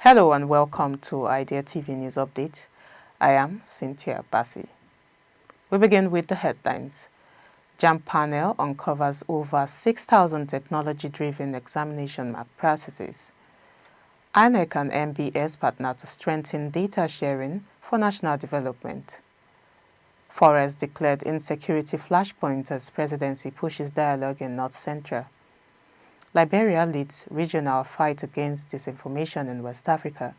Hello and welcome to Idea TV News Update. I am Cynthia Bassi. We begin with the headlines. JAMB panel uncovers over 6,000 technology-driven examination malpractices. INEC and MBS partner to strengthen data sharing for national development. Forest declared insecurity flashpoint as presidency pushes dialogue in North Central. Liberia leads regional fight against disinformation in West Africa.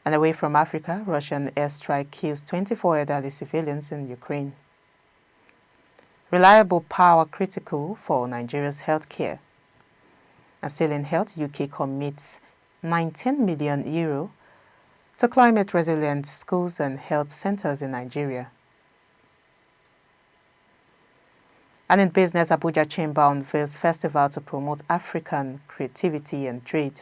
And away from Africa, Russian airstrike kills 24 elderly civilians in Ukraine. Reliable power critical for Nigeria's healthcare. And still in health, UK commits €19 million to climate-resilient schools and health centers in Nigeria. And in business, Abuja Chamber unveils festival to promote African creativity and trade.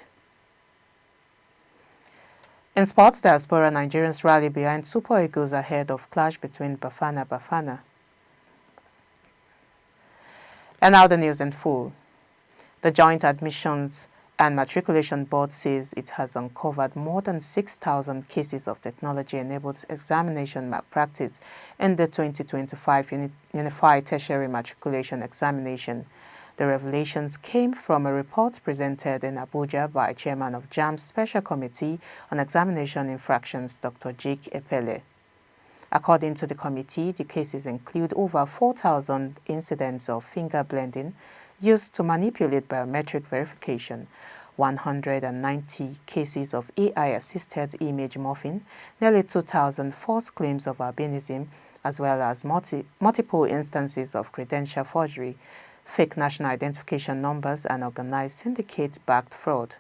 In sports, diaspora Nigerians rally behind Super Eagles ahead of clash between Bafana. And now the news in full. The Joint Admissions and Matriculation Board says it has uncovered more than 6,000 cases of technology-enabled examination malpractice in the 2025 Unified Tertiary Matriculation Examination. The revelations came from a report presented in Abuja by Chairman of JAMB's Special Committee on Examination Infractions, Dr. Jake Epele. According to the committee, the cases include over 4,000 incidents of finger blending used to manipulate biometric verification, 190 cases of AI-assisted image morphing, nearly 2,000 false claims of albinism, as well as multiple instances of credential forgery, fake national identification numbers, and organized syndicate-backed fraud.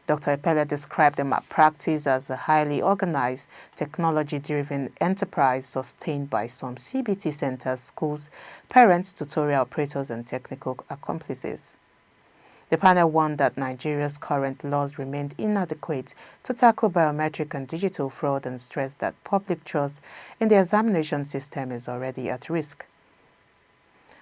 Dr. Epele described the malpractice as a highly organized, technology-driven enterprise sustained by some CBT centers, schools, parents, tutorial operators, and technical accomplices. The panel warned that Nigeria's current laws remained inadequate to tackle biometric and digital fraud and stressed that public trust in the examination system is already at risk.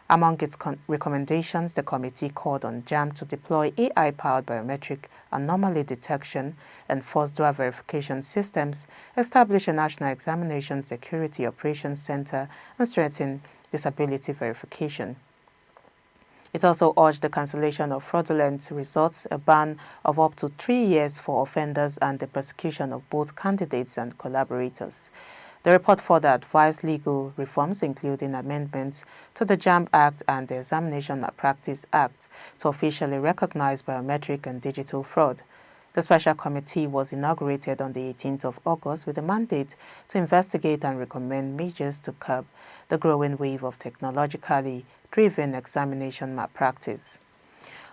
Among its recommendations, the committee called on JAMB to deploy AI-powered biometric anomaly detection and force-door verification systems, establish a National Examination Security Operations Center, and strengthen disability verification. It also urged the cancellation of fraudulent results, a ban of up to 3 years for offenders, and the prosecution of both candidates and collaborators. The report further advised legal reforms, including amendments to the JAMB Act and the Examination Malpractice Act, to officially recognize biometric and digital fraud. The special committee was inaugurated on the 18th of August with a mandate to investigate and recommend measures to curb the growing wave of technologically driven examination malpractice.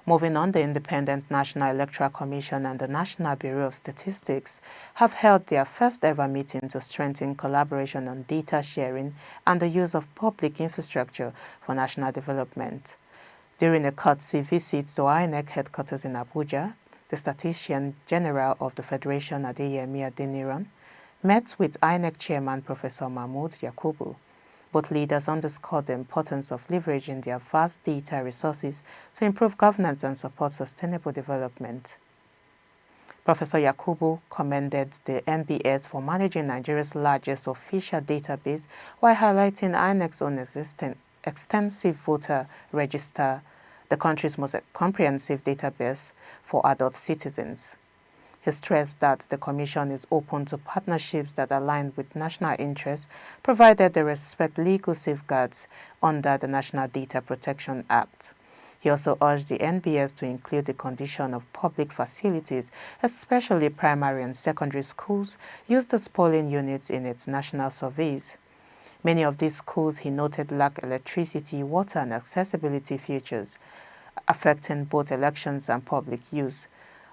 Moving on, the Independent National Electoral Commission and the National Bureau of Statistics have held their first-ever meeting to strengthen collaboration on data sharing and the use of public infrastructure for national development. During a courtesy visit to INEC headquarters in Abuja, the Statistician General of the Federation, Adeyemi Adeniran, met with INEC Chairman Professor Mahmood Yakubu. Both leaders underscored the importance of leveraging their vast data resources to improve governance and support sustainable development. Professor Yakubu commended the NBS for managing Nigeria's largest official database while highlighting INEC's own extensive voter register, the country's most comprehensive database for adult citizens. He stressed that the Commission is open to partnerships that align with national interests, provided they respect legal safeguards under the National Data Protection Act. He also urged the NBS to include the condition of public facilities, especially primary and secondary schools, used as polling units in its national surveys. Many of these schools, he noted, lack electricity, water, and accessibility features, affecting both elections and public use.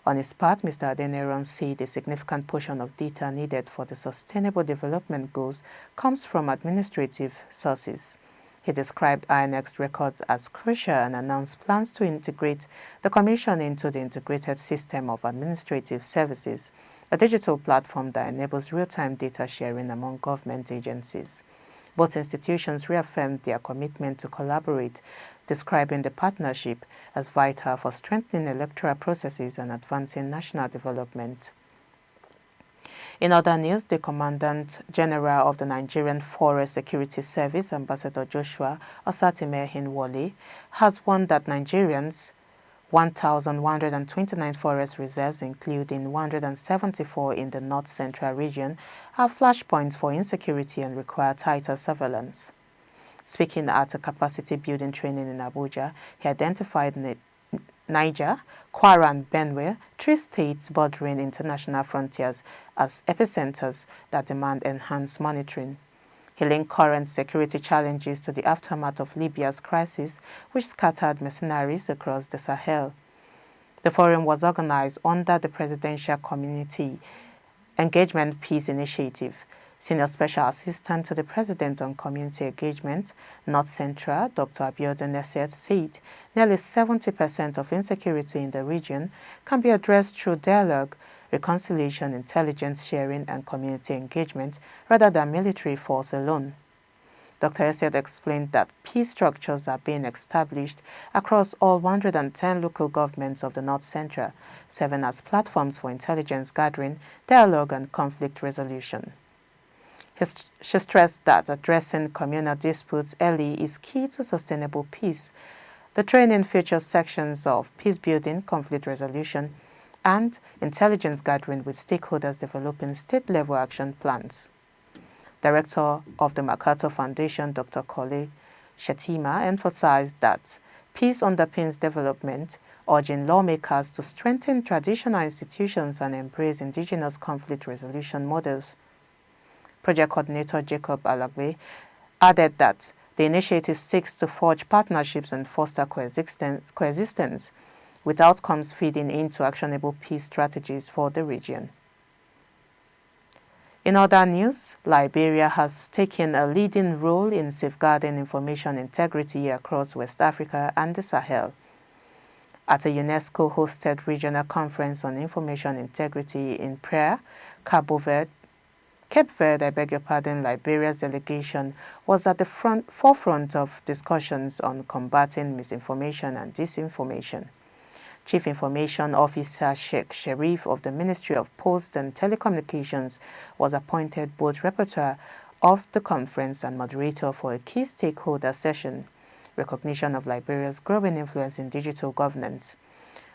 On his part, Mr. Adeniran said a significant portion of data needed for the Sustainable Development Goals comes from administrative sources. He described INEC's records as crucial and announced plans to integrate the Commission into the Integrated System of Administrative Services, a digital platform that enables real-time data sharing among government agencies. Both institutions reaffirmed their commitment to collaborate describing the partnership as vital for strengthening electoral processes and advancing national development. In other news, the Commandant General of the Nigerian Forest Security Service, Ambassador Joshua Osatimehin-Wole, has warned that Nigerians' 1,129 forest reserves, including 174 in the North Central region, are flashpoints for insecurity and require tighter surveillance. Speaking at a capacity building training in Abuja, he identified Niger, Kwara and Benue, 3 states bordering international frontiers, as epicenters that demand enhanced monitoring. He linked current security challenges to the aftermath of Libya's crisis, which scattered mercenaries across the Sahel. The forum was organized under the Presidential Community Engagement Peace Initiative. Senior Special Assistant to the President on Community Engagement, North Central, Dr. Abiodun Nesret, said nearly 70% of insecurity in the region can be addressed through dialogue, reconciliation, intelligence sharing, and community engagement rather than military force alone. Dr. Nesret explained that peace structures are being established across all 110 local governments of the North Central, serving as platforms for intelligence gathering, dialogue, and conflict resolution. She stressed that addressing communal disputes early is key to sustainable peace. The training features sections of peace building, conflict resolution, and intelligence gathering with stakeholders developing state-level action plans. Director of the MacArthur Foundation, Dr. Kole Shetima, emphasized that peace underpins development, urging lawmakers to strengthen traditional institutions and embrace indigenous conflict resolution models. Project Coordinator Jacob Alagbe added that the initiative seeks to forge partnerships and foster coexistence with outcomes feeding into actionable peace strategies for the region. In other news, Liberia has taken a leading role in safeguarding information integrity across West Africa and the Sahel. At a UNESCO-hosted regional conference on information integrity in Praia, Cape Verde, Liberia's delegation was at the forefront of discussions on combating misinformation and disinformation. Chief Information Officer Sheikh Sherif of the Ministry of Posts and Telecommunications was appointed both rapporteur of the conference and moderator for a key stakeholder session, recognition of Liberia's growing influence in digital governance.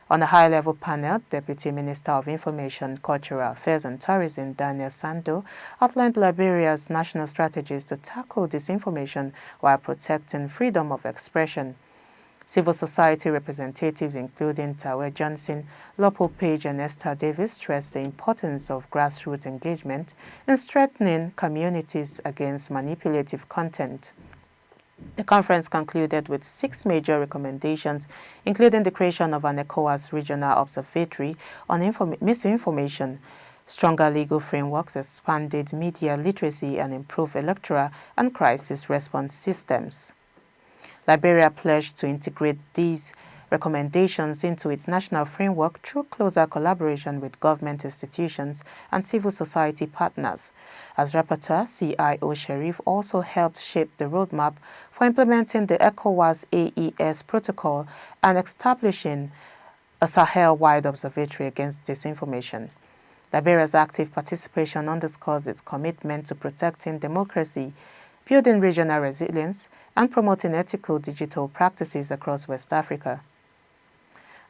On a high-level panel, Deputy Minister of Information, Cultural Affairs and Tourism, Daniel Sando, outlined Liberia's national strategies to tackle disinformation while protecting freedom of expression. Civil society representatives, including Tawe Johnson, Lopo Page, and Esther Davis, stressed the importance of grassroots engagement in strengthening communities against manipulative content. The conference concluded with 6 major recommendations, including the creation of an ECOWAS regional observatory on misinformation, stronger legal frameworks, expanded media literacy, and improved electoral and crisis response systems. Liberia pledged to integrate these recommendations into its national framework through closer collaboration with government institutions and civil society partners. As rapporteur, CIO Sherif also helped shape the roadmap for implementing the ECOWAS AES protocol and establishing a Sahel-wide observatory against disinformation. Liberia's active participation underscores its commitment to protecting democracy, building regional resilience, and promoting ethical digital practices across West Africa.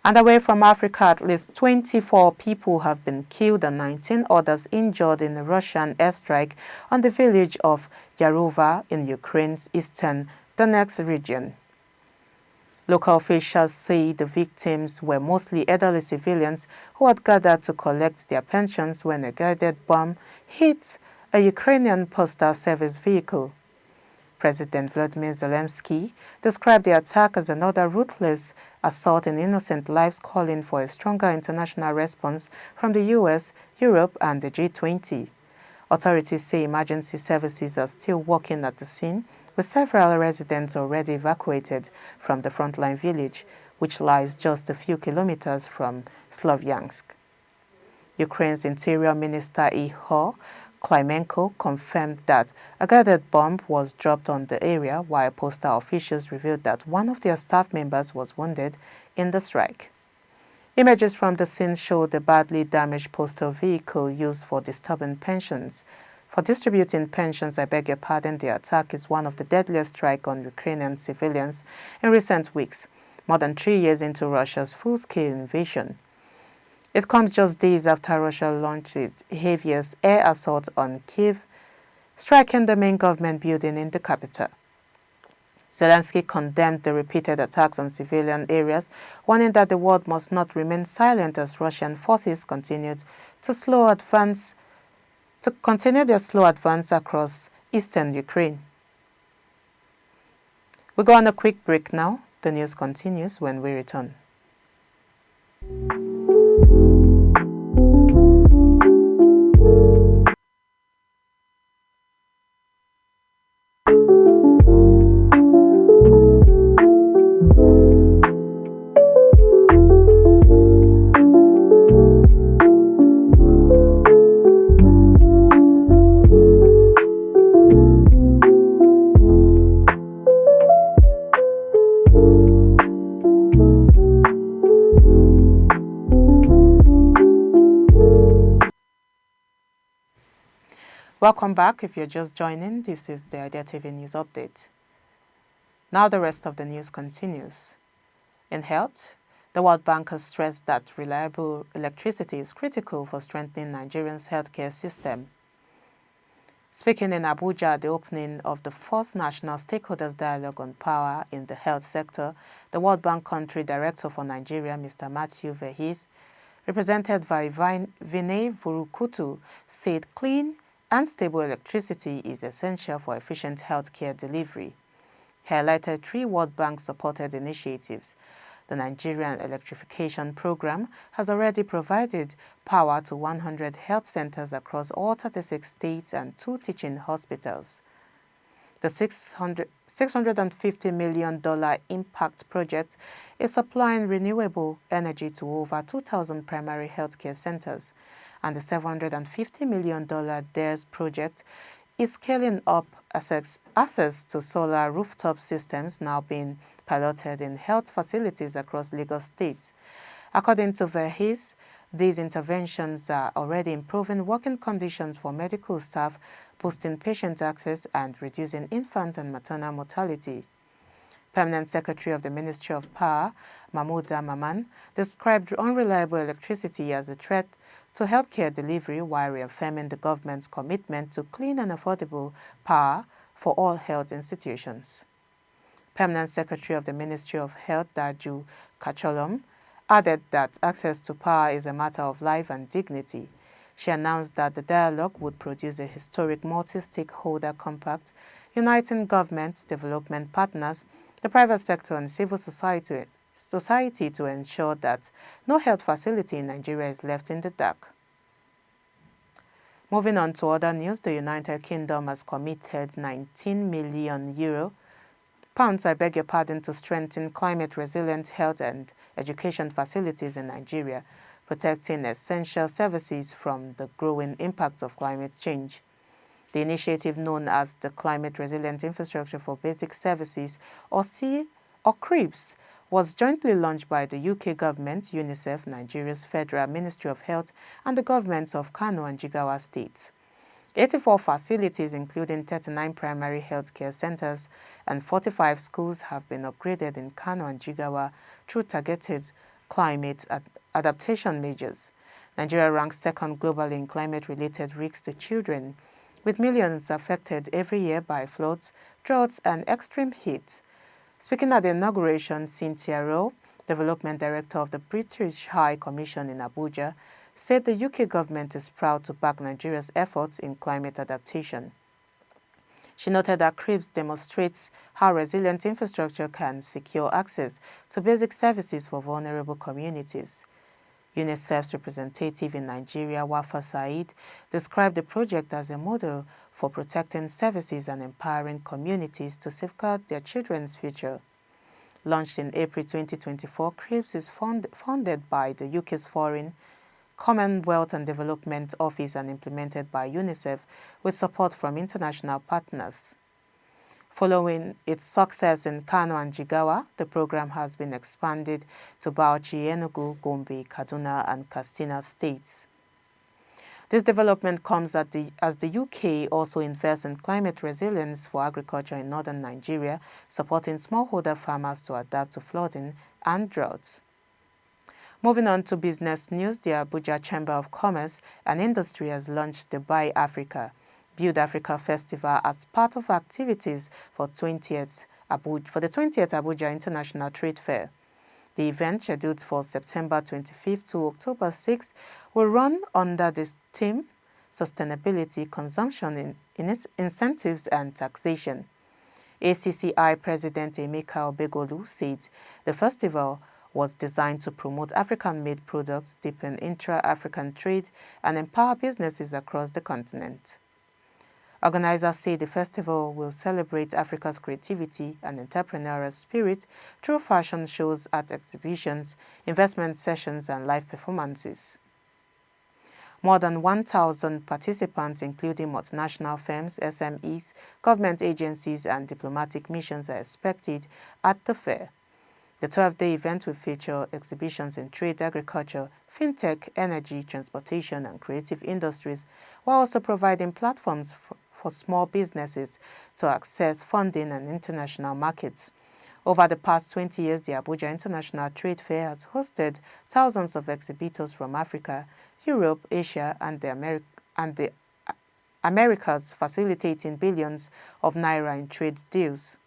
And away from Africa, at least 24 people have been killed and 19 others injured in a Russian airstrike on the village of Yarova in Ukraine's eastern Donetsk region. Local officials say the victims were mostly elderly civilians who had gathered to collect their pensions when a guided bomb hit a Ukrainian postal service vehicle. President Volodymyr Zelensky described the attack as another ruthless assault on innocent lives, calling for a stronger international response from the US, Europe, and the G20. Authorities say emergency services are still working at the scene, with several residents already evacuated from the frontline village, which lies just a few kilometers from Slovyansk. Ukraine's Interior Minister Ihor Klimenko confirmed that a guided bomb was dropped on the area, while postal officials revealed that one of their staff members was wounded in the strike. Images from the scene showed the badly damaged postal vehicle used for distributing pensions. The attack is one of the deadliest strikes on Ukrainian civilians in recent weeks, more than 3 years into Russia's full-scale invasion. It comes just days after Russia launched its heaviest air assault on Kyiv, striking the main government building in the capital. Zelensky condemned the repeated attacks on civilian areas, warning that the world must not remain silent as Russian forces continue their slow advance across eastern Ukraine. We go on a quick break now. The news continues when we return. Welcome back. If you're just joining, this is the Idea TV News Update. Now the rest of the news continues. In health, the World Bank has stressed that reliable electricity is critical for strengthening Nigeria's healthcare system. Speaking in Abuja at the opening of the first National Stakeholders Dialogue on Power in the Health Sector, the World Bank Country Director for Nigeria, Mr. Matthew Verhees, represented by Vinay Vurukutu, said clean and stable electricity is essential for efficient healthcare delivery. He highlighted 3 World Bank-supported initiatives. The Nigerian Electrification Program has already provided power to 100 health centers across all 36 states and 2 teaching hospitals. The $650 million Impact Project is supplying renewable energy to over 2,000 primary healthcare centers, and the $750 million DARES project is scaling up access to solar rooftop systems now being piloted in health facilities across Lagos State. According to Verhees, these interventions are already improving working conditions for medical staff, boosting patient access, and reducing infant and maternal mortality. Permanent Secretary of the Ministry of Power, Mahmouda Maman, described unreliable electricity as a threat to healthcare delivery while reaffirming the government's commitment to clean and affordable power for all health institutions. Permanent Secretary of the Ministry of Health, Daju Kacholom, added that access to power is a matter of life and dignity. She announced that the dialogue would produce a historic multi-stakeholder compact uniting government, development partners, the private sector and civil society to ensure that no health facility in Nigeria is left in the dark. Moving on to other news, the United Kingdom has committed 19 million pounds, to strengthen climate-resilient health and education facilities in Nigeria, protecting essential services from the growing impacts of climate change. The initiative, known as the Climate Resilient Infrastructure for Basic Services, or CRIBS, was jointly launched by the UK government, UNICEF, Nigeria's Federal Ministry of Health, and the governments of Kano and Jigawa states. 84 facilities, including 39 primary healthcare centers and 45 schools, have been upgraded in Kano and Jigawa through targeted climate adaptation measures. Nigeria ranks second globally in climate-related risks to children, with millions affected every year by floods, droughts, and extreme heat. Speaking at the inauguration, Cynthia Rowe, Development Director of the British High Commission in Abuja, said the UK government is proud to back Nigeria's efforts in climate adaptation. She noted that CRIBS demonstrates how resilient infrastructure can secure access to basic services for vulnerable communities. UNICEF's representative in Nigeria, Wafa Said, described the project as a model for protecting services and empowering communities to safeguard their children's future. Launched in April 2024, CRIBS is funded by the UK's Foreign Commonwealth and Development Office and implemented by UNICEF with support from international partners. Following its success in Kano and Jigawa, the program has been expanded to Bauchi, Enugu, Gombe, Kaduna, and Katsina states. This development comes as the UK also invests in climate resilience for agriculture in northern Nigeria, supporting smallholder farmers to adapt to flooding and droughts. Moving on to business news, the Abuja Chamber of Commerce and Industry has launched the Buy Africa, Build Africa Festival as part of activities for the 20th Abuja International Trade Fair. The event, scheduled for September 25th to October 6th, will run under the theme Sustainability, Consumption, Incentives and Taxation. ACCI President Emeka Obegolu said the festival was designed to promote African-made products, deepen intra-African trade, and empower businesses across the continent. Organizers say the festival will celebrate Africa's creativity and entrepreneurial spirit through fashion shows, art exhibitions, investment sessions, and live performances. More than 1,000 participants, including multinational firms, SMEs, government agencies, and diplomatic missions, are expected at the fair. The 12-day event will feature exhibitions in trade, agriculture, fintech, energy, transportation, and creative industries, while also providing platforms for small businesses to access funding and international markets. Over the past 20 years, the Abuja International Trade Fair has hosted thousands of exhibitors from Africa, Europe, Asia, and the Americas, facilitating billions of naira in trade deals.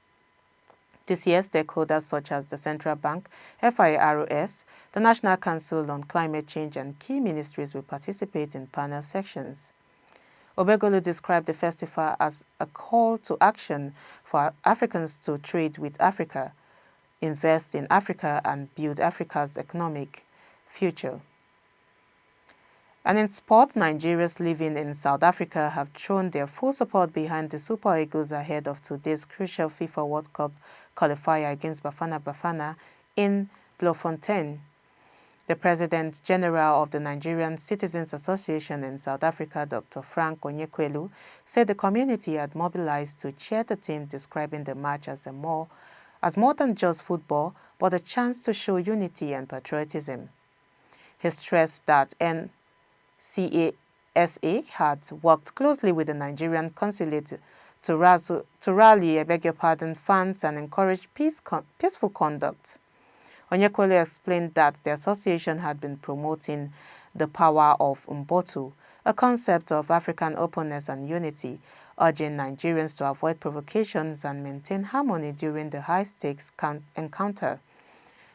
This year, stakeholders such as the Central Bank, FIROS, the National Council on Climate Change, and key ministries will participate in panel sections. Obegolu described the festival as a call to action for Africans to trade with Africa, invest in Africa, and build Africa's economic future. And in sport, Nigerians living in South Africa have shown their full support behind the Super Eagles ahead of today's crucial FIFA World Cup qualifier against Bafana Bafana in Bloemfontein. The President General of the Nigerian Citizens Association in South Africa, Dr. Frank Onyekwelu, said the community had mobilized to cheer the team, describing the match as more than just football, but a chance to show unity and patriotism. He stressed that NCASA had worked closely with the Nigerian consulate to rally fans and encourage peaceful conduct. Onyekwelu explained that the association had been promoting the power of Mbotu, a concept of African openness and unity, urging Nigerians to avoid provocations and maintain harmony during the high-stakes encounter.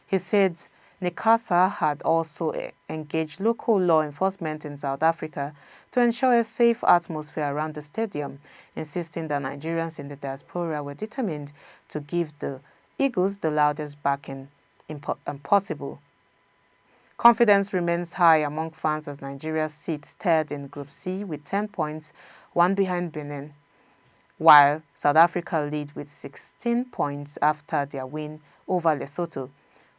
He said NECASA had also engaged local law enforcement in South Africa to ensure a safe atmosphere around the stadium, insisting that Nigerians in the diaspora were determined to give the Eagles the loudest backing possible. Confidence remains high among fans as Nigeria sits third in Group C with 10 points, one behind Benin, while South Africa lead with 16 points after their win over Lesotho.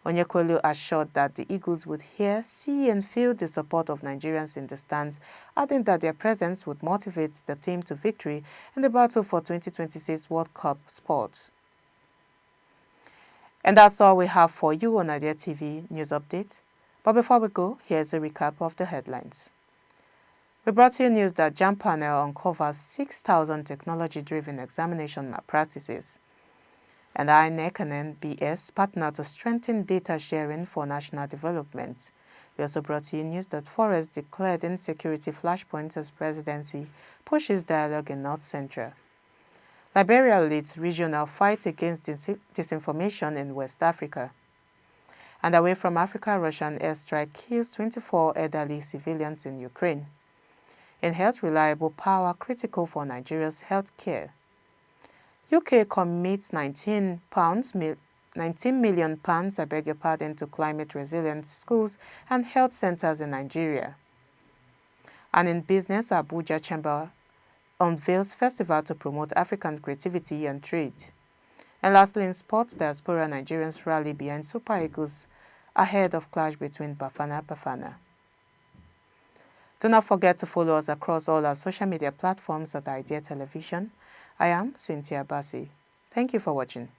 Onyekwelu assured that the Eagles would hear, see, and feel the support of Nigerians in the stands, adding that their presence would motivate the team to victory in the battle for 2026 World Cup sports. And that's all we have for you on Idea TV News Update. But before we go, here's a recap of the headlines. We brought you news that JAMB panel uncovers 6,000 technology-driven examination malpractices. And INEC and NBS partner to strengthen data sharing for national development. We also brought you news that Forest declared insecurity flashpoints as presidency pushes dialogue in North Central. Liberia leads regional fight against disinformation in West Africa. And away from Africa, Russian airstrike kills 24 elderly civilians in Ukraine. In health, reliable power critical for Nigeria's health care. UK commits £19 million, to climate resilient schools and health centers in Nigeria. And in business, Abuja Chamber unveils festival to promote African creativity and trade. And lastly, in sports, diaspora Nigerians rally behind Super Eagles ahead of clash between Bafana Bafana. Do not forget to follow us across all our social media platforms at Idea Television. I am Cynthia Bassi. Thank you for watching.